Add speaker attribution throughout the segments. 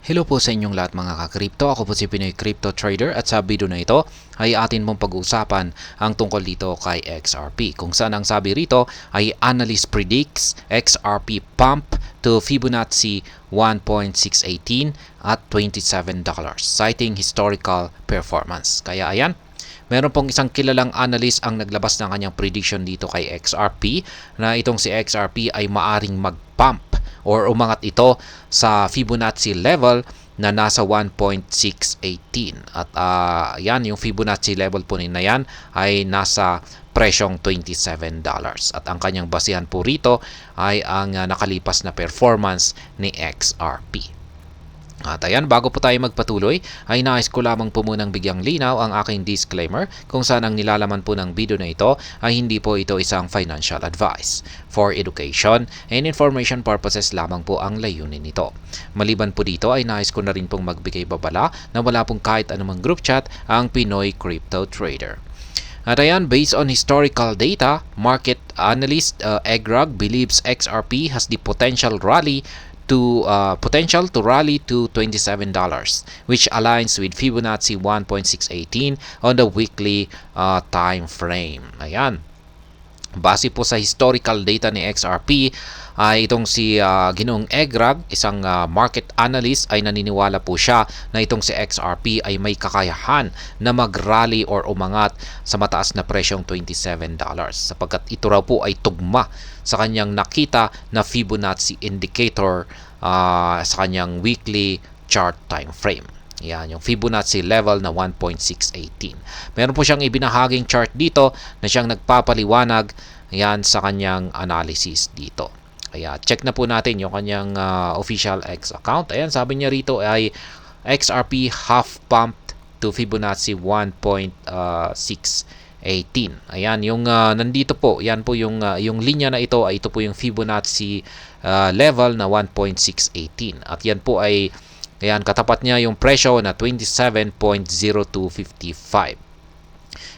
Speaker 1: Hello po sa inyong lahat mga ka-crypto. Ako po si Pinoy Crypto Trader at sa video na ito ay atin mong pag-uusapan ang tungkol dito kay XRP. Kung saan ang sabi rito ay analyst predicts XRP pump to Fibonacci 1.618 at $27 citing historical performance. Kaya ayan, meron pong isang kilalang analyst ang naglabas ng kanyang prediction dito kay XRP na itong si XRP ay maaring mag-pump or umangat ito sa Fibonacci level na nasa 1.618 at yan yung Fibonacci level po na yan ay nasa presyong $27 at ang kanyang basihan po rito ay ang nakalipas na performance ni XRP. At ayan, bago po tayo magpatuloy, ay nais ko lamang po munang bigyang linaw ang aking disclaimer kung saan ang nilalaman po ng video na ito ay hindi po ito isang financial advice. For education and information purposes lamang po ang layunin nito. Maliban po dito ay nais ko na rin pong magbigay babala na wala pong kahit anumang group chat ang Pinoy Crypto Trader. At ayan, based on historical data, market analyst Egrag believes XRP has the potential to rally to $27, which aligns with Fibonacci 1.618 on the weekly time frame. Ayan. Base po sa historical data ni XRP, ay itong si Ginoong Egrag, isang market analyst, ay naniniwala po siya na itong si XRP ay may kakayahan na mag-rally or umangat sa mataas na presyong $27 sapagkat ito raw po ay tugma sa kanyang nakita na Fibonacci indicator sa kanyang weekly chart time frame. Yan, yung Fibonacci level na 1.618. Meron po siyang ibinahaging chart dito na siyang nagpapaliwanag yan sa kanyang analysis dito. Kaya check na po natin yung kanyang official X account. Ayan, sabi niya rito ay XRP half pumped to Fibonacci 1.618. Ayan, yung nandito po, yan po yung linya na ito ay ito po yung Fibonacci level na 1.618. At yan po ay ayan, katapat niya yung presyo na 27.0255.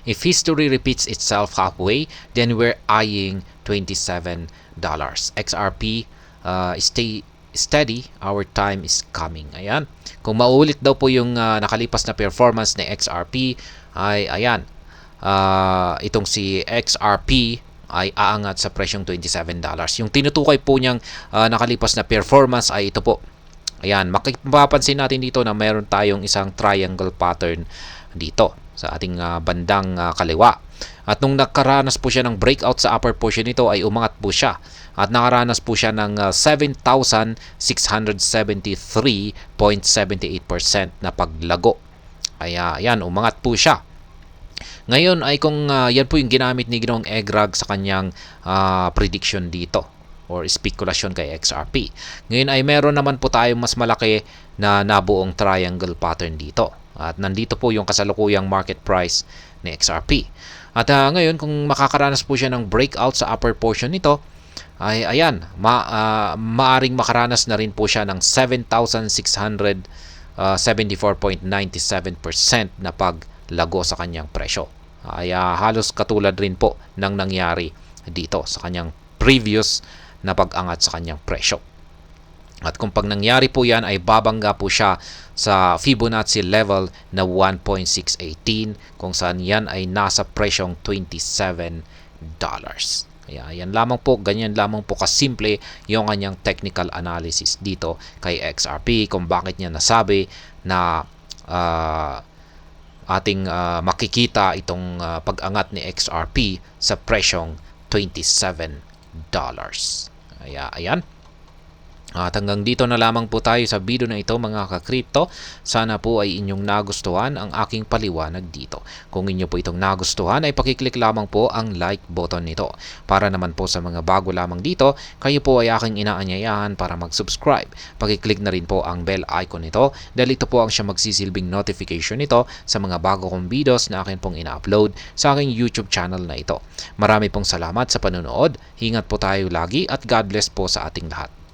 Speaker 1: If history repeats itself halfway, then we're eyeing $27. XRP, stay steady, our time is coming. Ayan. Kung maulit daw po yung nakalipas na performance ni XRP, ay ayan, itong si XRP ay aangat sa presyong $27. Yung tinutukoy po niyang nakalipas na performance ay ito po. Ayan, mapapansin natin dito na meron tayong isang triangle pattern dito sa ating bandang kaliwa. At nung nakaranas po siya ng breakout sa upper portion nito ay umangat po siya. At nakaranas po siya ng 7,673.78% na paglago. Kaya yan, umangat po siya. Ngayon ay kung yan po yung ginamit ni Ginoong Egrag sa kanyang prediction dito or spekulasyon kay XRP. Ngayon ay meron naman po tayong mas malaki na nabuong triangle pattern dito. At nandito po yung kasalukuyang market price ni XRP. At ngayon kung makakaranas po siya ng breakout sa upper portion nito, ay ayan, maaring makaranas na rin po siya ng 7,674.97% na paglago sa kanyang presyo. Ay halos katulad rin po ng nangyari dito sa kanyang previous na pag-angat sa kanyang presyo. At kung pag nangyari po yan ay babangga po siya sa Fibonacci level na 1.618 kung saan yan ay nasa presyong $27. Kaya yan lamang po, ganyan lamang po kasimple yung kanyang technical analysis dito kay XRP kung bakit niya nasabi na ating makikita itong pag-angat ni XRP sa presyong $27. Kaya ayan. At hanggang dito na lamang po tayo sa video na ito mga ka-crypto. Sana po ay inyong nagustuhan ang aking paliwanag dito. Kung inyo po itong nagustuhan ay pakiclick lamang po ang like button nito. Para naman po sa mga bago lamang dito, kayo po ay aking inaanyayahan para mag-subscribe. Pakiclick na rin po ang bell icon nito dahil ito po ang siya magsisilbing notification nito sa mga bago kong videos na akin pong ina-upload sa aking YouTube channel na ito. Marami pong salamat sa panonood. Ingat po tayo lagi at God bless po sa ating lahat.